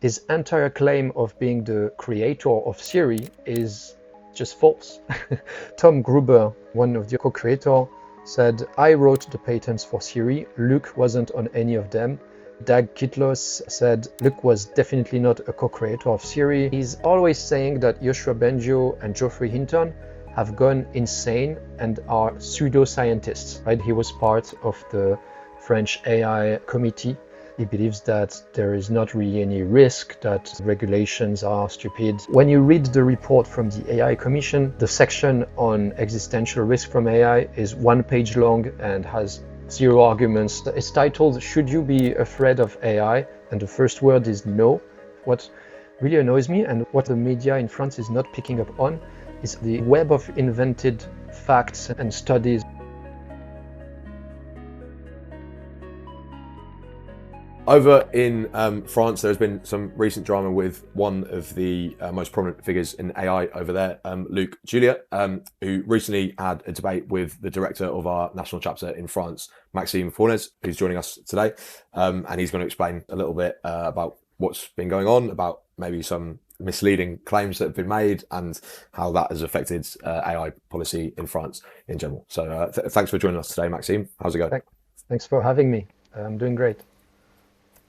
his entire claim of being the creator of Siri is just false. Tom Gruber, one of the co-creators, said, "I wrote the patents for Siri. Luc wasn't on any of them." Dag Kitlos said Luc was definitely not a co-creator of Siri. He's always saying that Yoshua Bengio and Geoffrey Hinton have gone insane and are pseudo-scientists. Right? He was part of the French AI committee. He believes that there is not really any risk, that regulations are stupid. When you read the report from the AI Commission, the section on existential risk from AI is 1 page long and has 0 arguments. It's titled, "Should you be afraid of AI?" And the first word is no. What really annoys me and what the media in France is not picking up on is the web of invented facts and studies. Over in France, there's been some recent drama with one of the most prominent figures in AI over there, Luc Julia, who recently had a debate with the director of our national chapter in France, Maxime Fournes, who's joining us today. And he's going to explain a little bit about what's been going on, about maybe some misleading claims that have been made and how that has affected AI policy in France in general. So thanks for joining us today, Maxime. How's it going? Thanks for having me. I'm doing great.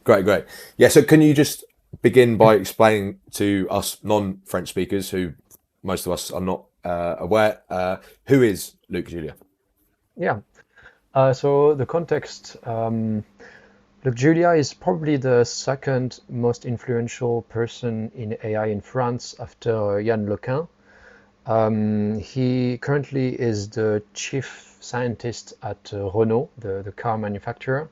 Great. Yeah, so can you just begin by explaining to us non-French speakers, who most of us are not aware, who is Luc Julia? Yeah. So the context, Luc Julia is probably the second most influential person in AI in France after Yann Lequin. He currently is the chief scientist at Renault, the car manufacturer.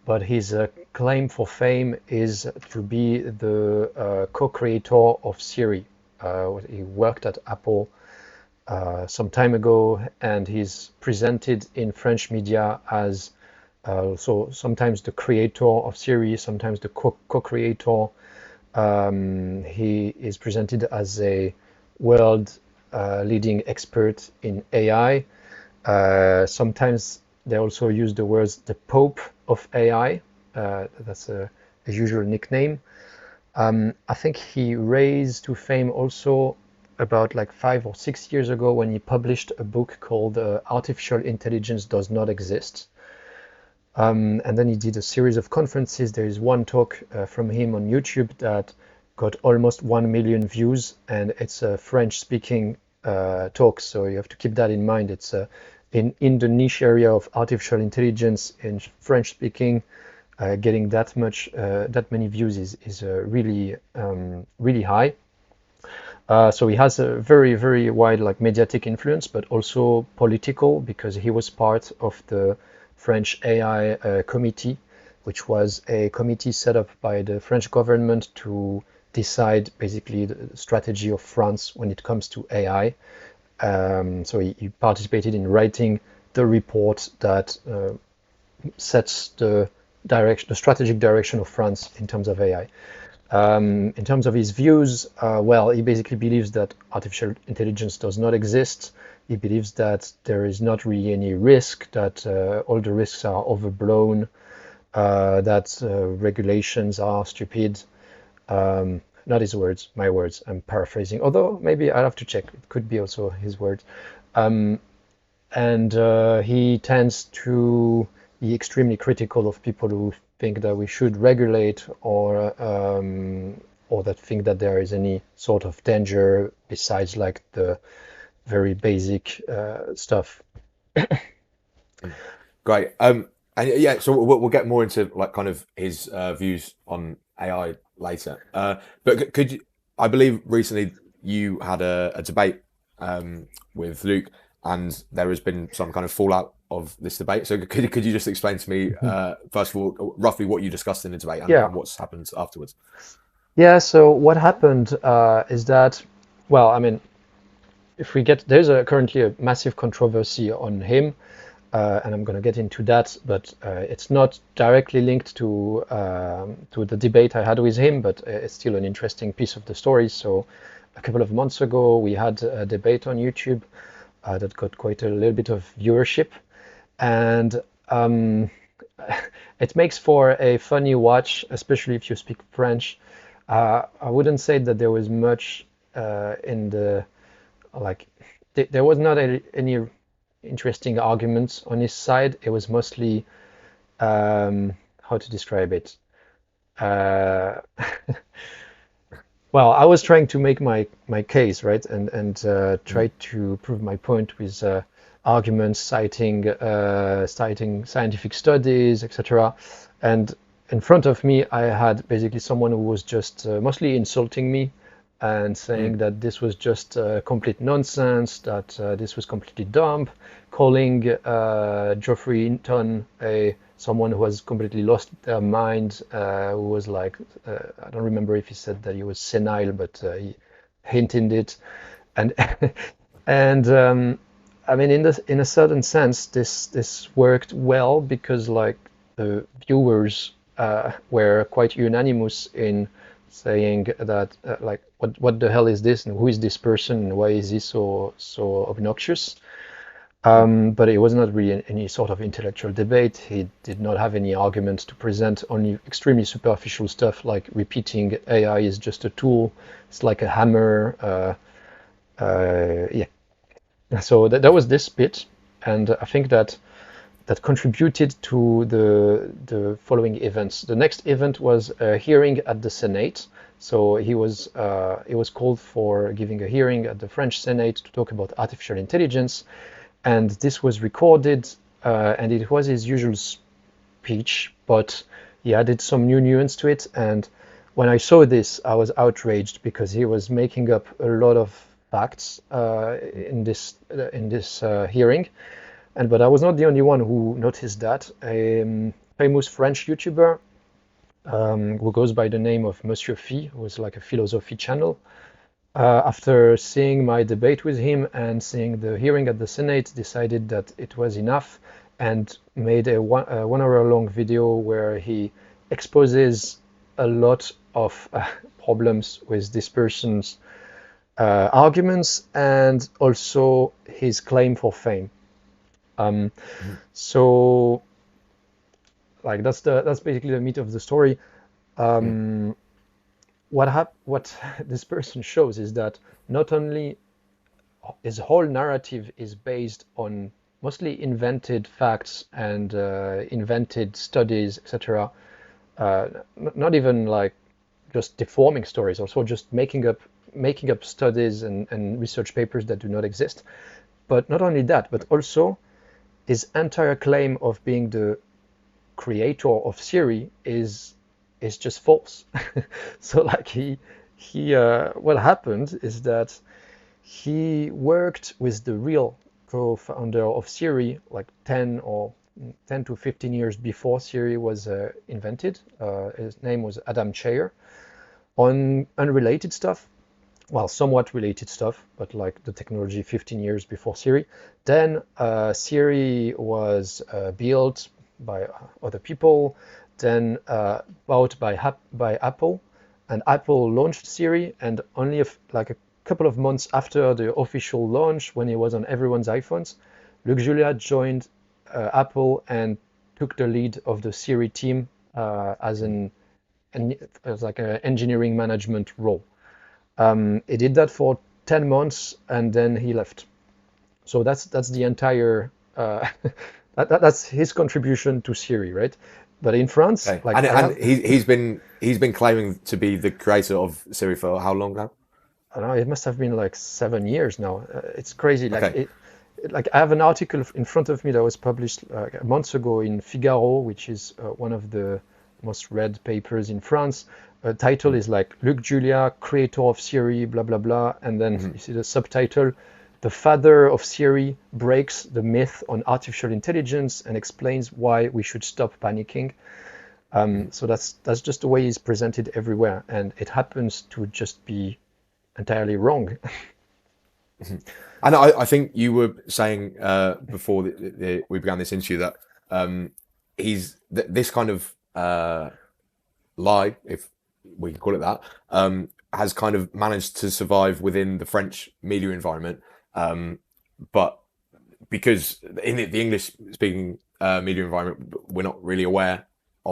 But his claim for fame is to be the co-creator of Siri. He worked at Apple some time ago, and he's presented in French media as so sometimes the creator of Siri, sometimes the co-creator. He is presented as a world leading expert in AI. Sometimes they also use the words the Pope of AI. That's a usual nickname. I think he raised to fame also about like 5 or 6 years ago when he published a book called Artificial Intelligence Does Not Exist. And then he did a series of conferences. There is one talk from him on YouTube that got almost 1 million views, and it's a French-speaking talk, so you have to keep that in mind. It's in the niche area of artificial intelligence in French speaking, getting that many views is really high. So he has a very wide like mediatic influence, but also political, because he was part of the French AI committee, which was a committee set up by the French government to decide basically the strategy of France when it comes to AI. So he participated in writing the report that sets the strategic direction of France in terms of AI. In terms of his views, well, he basically believes that artificial intelligence does not exist. He believes that there is not really any risk, that all the risks are overblown, that regulations are stupid. Not his words, my words. I'm paraphrasing, although maybe I'll have to check. It could be also his words. And he tends to be extremely critical of people who think that we should regulate or that think that there is any sort of danger besides like the very basic stuff. Great. And yeah, so we'll get more into like kind of his views on AI later. But could you? I believe recently you had a debate with Luc, and there has been some kind of fallout of this debate. So could you just explain to me first of all roughly what you discussed in the debate and what's happened afterwards? Yeah. So what happened is that, well, I mean, there's currently a massive controversy on him. And I'm going to get into that, but it's not directly linked to the debate I had with him, but it's still an interesting piece of the story. So a couple of months ago, we had a debate on YouTube that got quite a little bit of viewership, and it makes for a funny watch, especially if you speak French. I wouldn't say that there was much in the like. There was not any interesting arguments on his side. It was mostly how to describe it. Uh, well, I was trying to make my case, right, and try to prove my point with arguments, citing scientific studies, etc. And in front of me, I had basically someone who was just mostly insulting me and saying Mm. that this was just complete nonsense, that this was completely dumb, calling Geoffrey Hinton a someone who has completely lost their mind, who was like, I don't remember if he said that he was senile, but he hinted it, and and I mean, in a certain sense, this worked well because like the viewers were quite unanimous in saying that like what the hell is this and who is this person and why is he so obnoxious. But it was not really any sort of intellectual debate. He did not have any arguments to present, only extremely superficial stuff like repeating AI is just a tool, it's like a hammer. Yeah. So that was this bit, and I think that contributed to the following events. The next event was a hearing at the Senate. So he was called for giving a hearing at the French Senate to talk about artificial intelligence, and this was recorded, and it was his usual speech, but he added some new nuance to it. And when I saw this, I was outraged because he was making up a lot of facts in this hearing. And but I was not the only one who noticed that. A famous French YouTuber who goes by the name of Monsieur Phi, who was like a philosophy channel. After seeing my debate with him and seeing the hearing at the Senate, decided that it was enough and made a 1 hour long video where he exposes a lot of problems with this person's arguments and also his claim for fame. Um, Mm. so like that's basically the meat of the story. Mm. Um, what this person shows is that not only his whole narrative is based on mostly invented facts and invented studies, etc. Not even like just deforming stories, also just making up studies and research papers that do not exist. But not only that, but also his entire claim of being the creator of Siri is just false. So like he what happened is that he worked with the real co-founder of Siri like 10 to 15 years before Siri was invented. His name was Adam Cheyer, on unrelated stuff, well, somewhat related stuff, but like the technology 15 years before Siri. Then Siri was built by other people, then bought by Apple, and Apple launched Siri, and only like a couple of months after the official launch, when it was on everyone's iPhones, Luc Julia joined Apple and took the lead of the Siri team as like an engineering management role. He did that for 10 months and then he left. So that's the entire that's his contribution to Siri, right? But in France, Okay, like and I have, he's been claiming to be the creator of Siri for how long now? I don't know, it must have been like 7 years now. It's crazy. Okay. Like I have an article in front of me that was published months ago in Figaro, which is one of the most read papers in France. Title is like Luc Julia, creator of Siri, blah blah blah, and then Mhm. you see the subtitle: The father of Siri breaks the myth on artificial intelligence and explains why we should stop panicking. Mhm. So that's just the way he's presented everywhere, and it happens to just be entirely wrong. Mhm. And I think you were saying before we began this interview that this kind of lie, if we can call it that, has kind of managed to survive within the French media environment. But because in the English speaking media environment, we're not really aware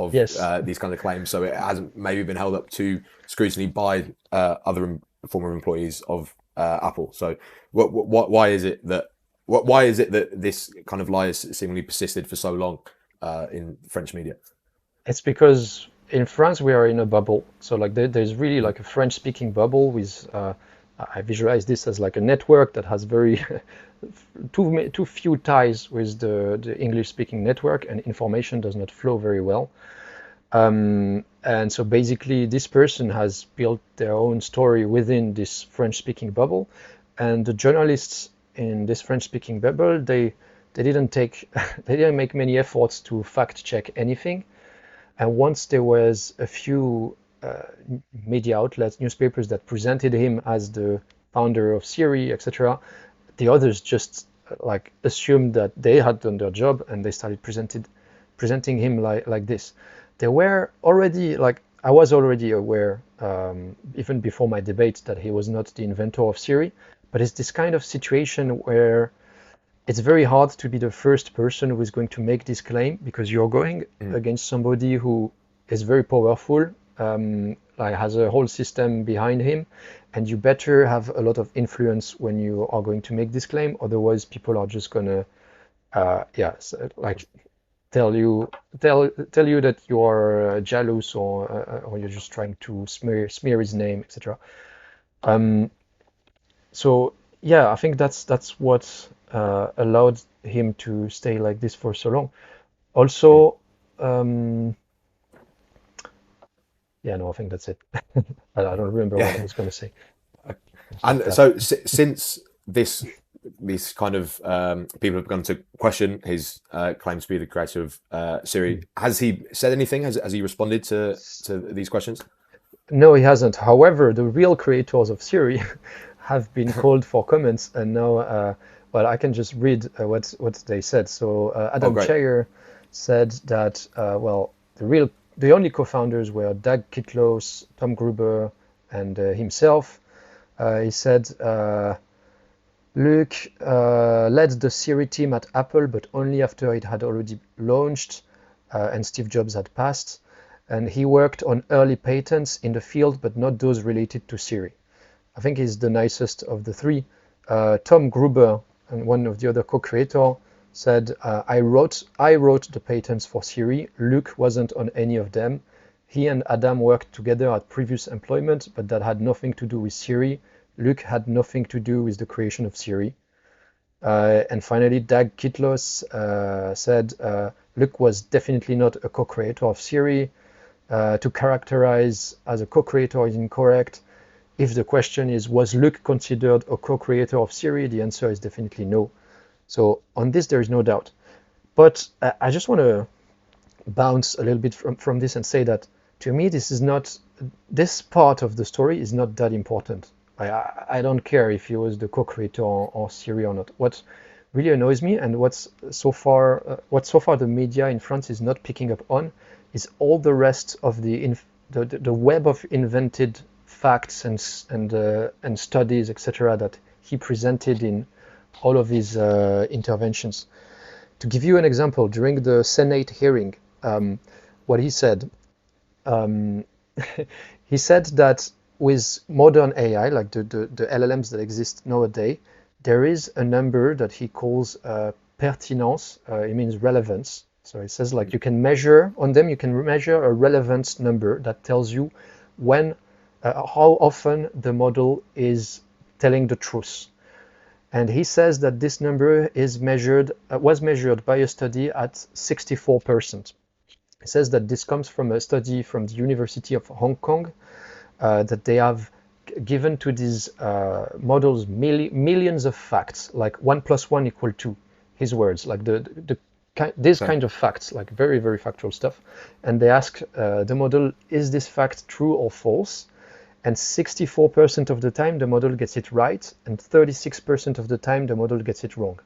of Yes. these kinds of claims, so it hasn't maybe been held up to scrutiny by other former employees of Apple. So, why is it that this kind of lie has seemingly persisted for so long in French media? It's because in France we are in a bubble. So like there's really like a French-speaking bubble with I visualize this as like a network that has very too few ties with the English-speaking network, and information does not flow very well. And so basically, this person has built their own story within this French-speaking bubble, and the journalists in this French-speaking bubble, they didn't take they didn't make many efforts to fact check anything. And once there was a few media outlets, newspapers that presented him as the founder of Siri, etc., the others just like assumed that they had done their job, and they started presenting him like this. There were already like I was already aware, even before my debate, that he was not the inventor of Siri, but it's this kind of situation where it's very hard to be the first person who is going to make this claim, because you're going against somebody who is very powerful, like has a whole system behind him, and you better have a lot of influence when you are going to make this claim. Otherwise, people are just gonna, like tell you that you are jealous, or you're just trying to smear his name, etc. So yeah, I think that's what allowed him to stay like this for so long. Also, yeah, no, I think that's it. I don't remember what I was going to say. And so since this kind of people have begun to question his claims to be the creator of Siri, has he said anything? Has he responded to these questions? No, he hasn't. However, the real creators of Siri have been called for comments, and now, well, I can just read what they said. So Adam Cheyer said that well, the only co-founders were Doug Kitlos, Tom Gruber, and himself. He said Luc led the Siri team at Apple, but only after it had already launched and Steve Jobs had passed. And he worked on early patents in the field, but not those related to Siri. I think he's the nicest of the three. Tom Gruber, and one of the other co-creator, said, I wrote the patents for Siri. Luc wasn't on any of them. He and Adam worked together at previous employment, but that had nothing to do with Siri. Luc had nothing to do with the creation of Siri. And finally, Doug Kitlos said, Luc was definitely not a co-creator of Siri. To characterize as a co-creator is incorrect. If the question is, was Luc considered a co-creator of Siri? The answer is definitely no. So on this, there is no doubt. But I just want to bounce a little bit from this and say that, to me, this part of the story is not that important. I don't care if he was the co-creator or Siri or not. What really annoys me, and what so far the media in France is not picking up on, is all the rest of the web of invented facts and studies, etc., that he presented in all of his interventions. To give you an example, during the Senate hearing, what he said, he said that with modern AI, like the LLMs that exist nowadays, there is a number that he calls pertinence. It means relevance. So it says like you can measure on them, you can measure a relevance number that tells you when, how often the model is telling the truth. And he says that this number was measured by a study at 64%. He says that this comes from a study from the University of Hong Kong, that they have given to these models millions of facts, like 1 + 1 = 2, his words, like this kind of facts, like very, very factual stuff. And they ask the model, is this fact true or false? And 64% of the time, the model gets it right, and 36% of the time, the model gets it wrong.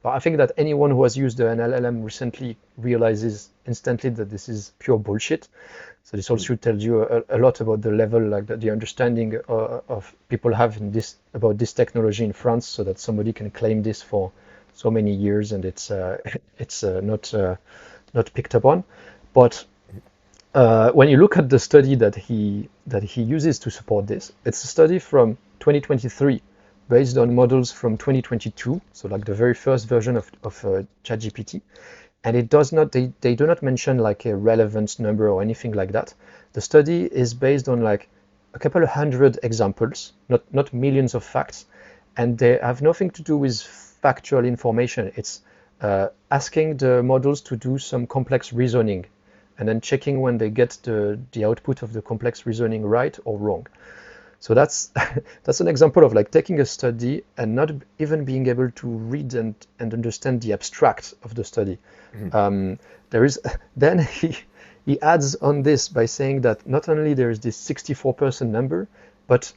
But I think that anyone who has used an LLM recently realizes instantly that this is pure bullshit. So this also tells you a lot about the level, like the understanding of people have about this technology in France, so that somebody can claim this for so many years, and it's not picked up on. But when you look at the study that he uses to support this, it's a study from 2023 based on models from 2022, so like the very first version of ChatGPT, and it does not they do not mention like a relevance number or anything like that. The study is based on like a couple of hundred examples, not millions of facts, and they have nothing to do with factual information. It's asking the models to do some complex reasoning and then checking when they get the output of the complex reasoning right or wrong. So that's that's an example of like taking a study and not even being able to read and understand the abstract of the study. There is then he adds on this by saying that not only there is this 64% number, but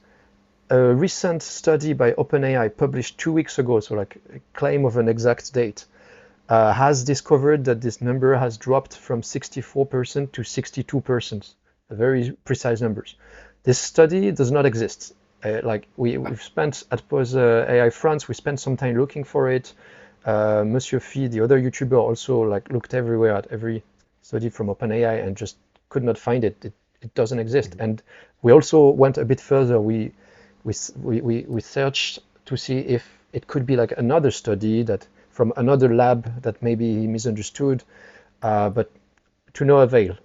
a recent study by OpenAI published 2 weeks ago, so like a claim of an exact date, has discovered that this number has dropped from 64% to 62%, very precise numbers. This study does not exist. Like we've spent at PauseAI France, we spent some time looking for it. Monsieur Phi, the other YouTuber, also like looked everywhere at every study from OpenAI and just could not find it. It doesn't exist. And we also went a bit further. We searched to see if it could be like another study that from another lab that maybe he misunderstood, but to no avail.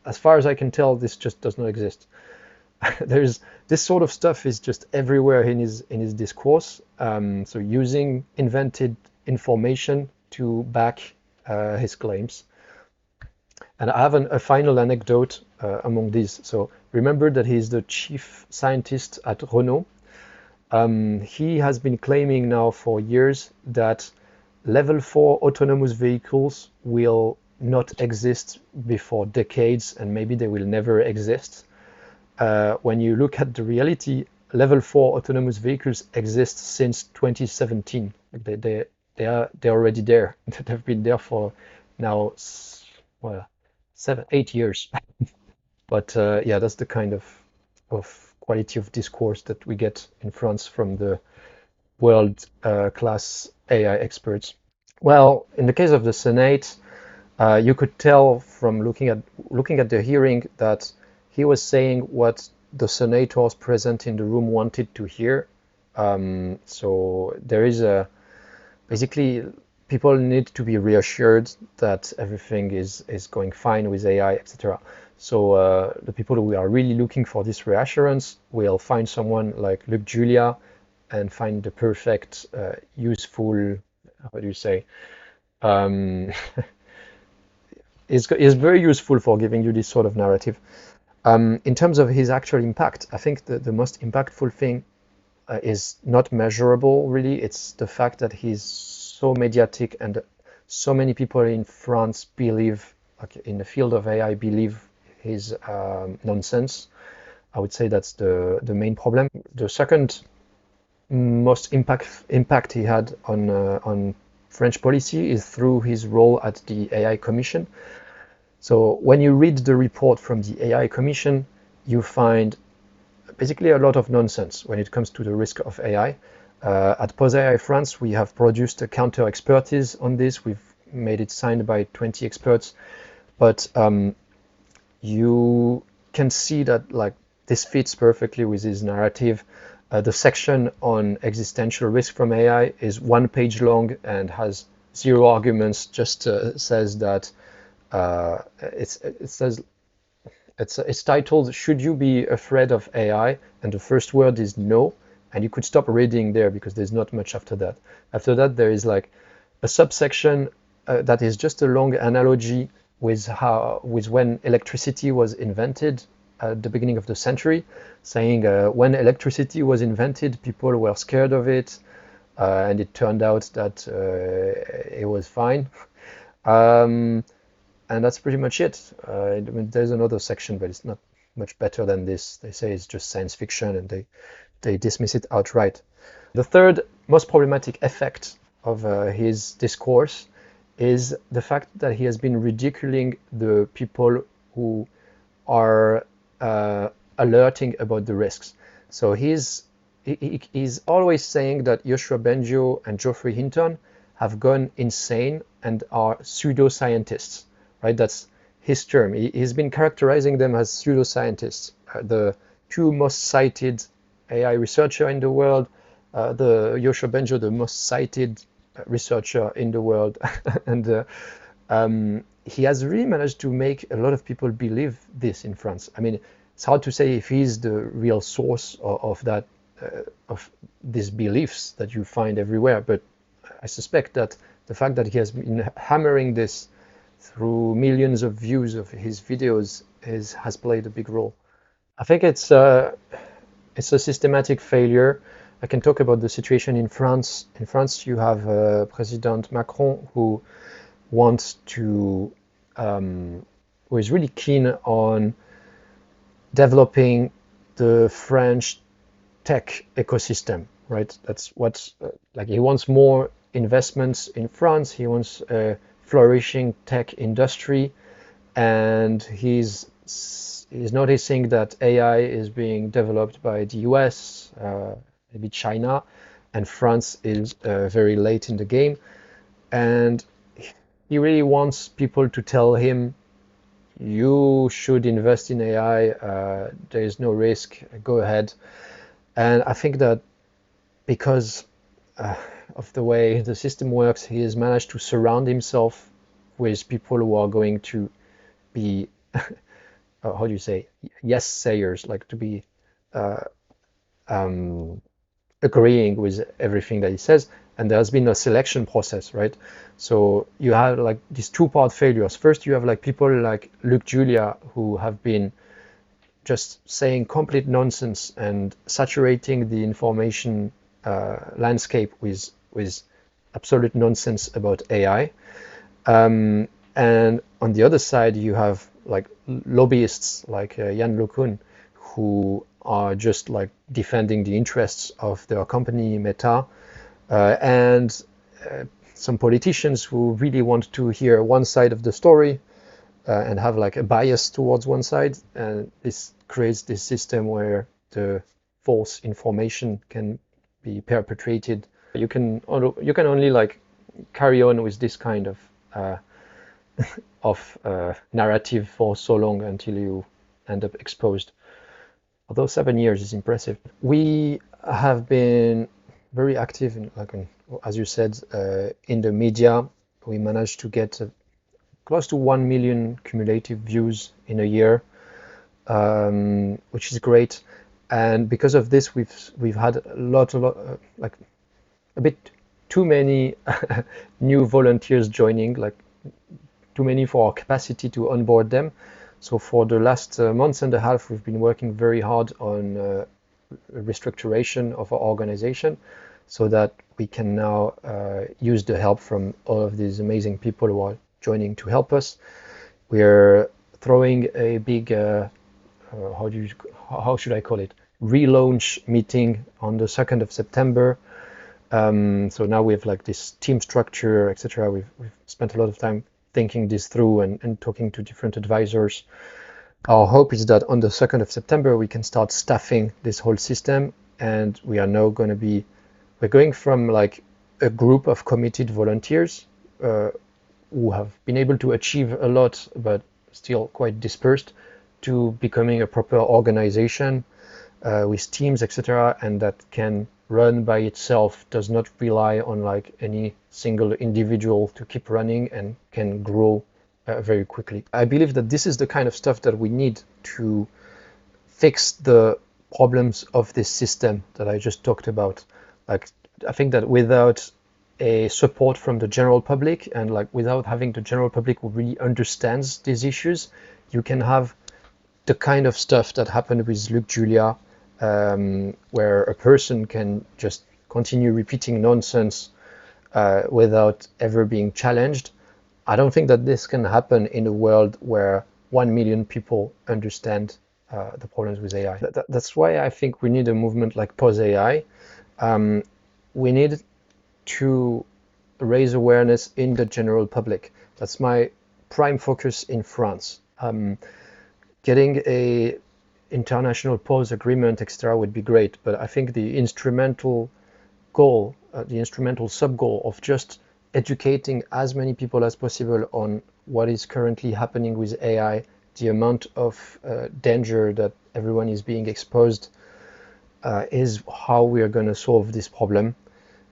As far as I can tell, this just does not exist. There's this sort of stuff is just everywhere in his discourse. So using invented information to back his claims. And I have a final anecdote among these. So remember that he's the chief scientist at Renault. He has been claiming now for years that level 4 autonomous vehicles will not exist before decades, and maybe they will never exist. When you look at the reality, level 4 autonomous vehicles exist since 2017. They're already there. They've been there for now, well, 7-8 years. But yeah, that's the kind of quality of discourse that we get in France from the world class AI experts. Well, in the case of the Senate, you could tell from looking at the hearing that he was saying what the senators present in the room wanted to hear. So there is basically people need to be reassured that everything is going fine with AI, etc. So the people who are really looking for this reassurance will find someone like Luc Julia and find the perfect, useful, how do you say, is very useful for giving you this sort of narrative. In terms of his actual impact, I think the most impactful thing is not measurable, really. It's the fact that he's so mediatic and so many people in France believe, like in the field of AI, believe his nonsense. I would say that's the main problem. The second most impact he had on French policy is through his role at the AI Commission. So when you read the report from the AI Commission, you find basically a lot of nonsense when it comes to the risk of AI. At PauseAI France, we have produced a counter expertise on this. We've made it signed by 20 experts, but you can see that like this fits perfectly with his narrative. The section on existential risk from AI is 1 page long and has 0 arguments. Just says that it's titled "Should you be afraid of AI?" and the first word is no, and you could stop reading there because there's not much after that. After that, there is like a subsection that is just a long analogy with when electricity was invented at the beginning of the century, saying when electricity was invented, people were scared of it, and it turned out that it was fine. And that's pretty much it. I mean, there's another section, but it's not much better than this. They say it's just science fiction, and they dismiss it outright. The third most problematic effect of his discourse is the fact that he has been ridiculing the people who are alerting about the risks. So he's always saying that Yoshua Bengio and Geoffrey Hinton have gone insane and are pseudo-scientists, right? his term. He's been characterizing them as pseudoscientists. The two most cited AI researcher in the world, the Yoshua Benjo, the most cited researcher in the world, and he has really managed to make a lot of people believe this in France. I mean, it's hard to say if he's the real source of that, of these beliefs that you find everywhere, but I suspect that the fact that he has been hammering this through millions of views of his videos has played a big role. I think it's a systematic failure. I can talk about the situation in France. In France, you have President Macron who wants to, who is really keen on developing the French tech ecosystem, right? That's what's like he wants more investments in France. He wants a flourishing tech industry, and he's noticing that AI is being developed by the US, maybe China, and France is very late in the game. And he really wants people to tell him, you should invest in AI, there is no risk, go ahead. And I think that because of the way the system works, he has managed to surround himself with people who are going to be, how do you say, yes sayers, like to be agreeing with everything that he says. And there has been a selection process, right? So you have like these two-part failures. First, you have like people like Luc Julia who have been just saying complete nonsense and saturating the information landscape with absolute nonsense about AI. And on the other side, you have like lobbyists like Jan LeCun, who are just like defending the interests of their company Meta, and some politicians who really want to hear one side of the story and have like a bias towards one side, and this creates this system where the false information can be perpetrated. You can only like carry on with this kind of narrative for so long until you end up exposed. Although 7 years is impressive. We have been very active in, like, as you said, in the media. We managed to get close to 1 million cumulative views in a year, which is great. And because of this, we've had a lot, like a bit too many new volunteers joining, like too many for our capacity to onboard them. So for the last month and a half, we've been working very hard on restructuration of our organization so that we can now use the help from all of these amazing people who are joining to help us. We're throwing a big, how should I call it, relaunch meeting on the 2nd of September. So now we have like this team structure, etc. We've spent a lot of time thinking this through and talking to different advisors. Our hope is that on the 2nd of September, we can start staffing this whole system. And we are now going to be, we're going from like a group of committed volunteers who have been able to achieve a lot, but still quite dispersed, to becoming a proper organization with teams, etc. And that can run by itself, does not rely on like any single individual to keep running, and can grow very quickly. I believe that this is the kind of stuff that we need to fix the problems of this system that I just talked about. Like, I think that without a support from the general public, and like without having the general public who really understands these issues, you can have the kind of stuff that happened with Luc Julia, where a person can just continue repeating nonsense without ever being challenged. I don't think that this can happen in a world where 1 million people understand the problems with AI. That's why I think we need a movement like PauseAI. We need to raise awareness in the general public. That's my prime focus in France. Getting a international pause agreement, etc., would be great, but I think the instrumental goal, the instrumental sub-goal of just educating as many people as possible on what is currently happening with AI, the amount of danger that everyone is being exposed, is how we are going to solve this problem.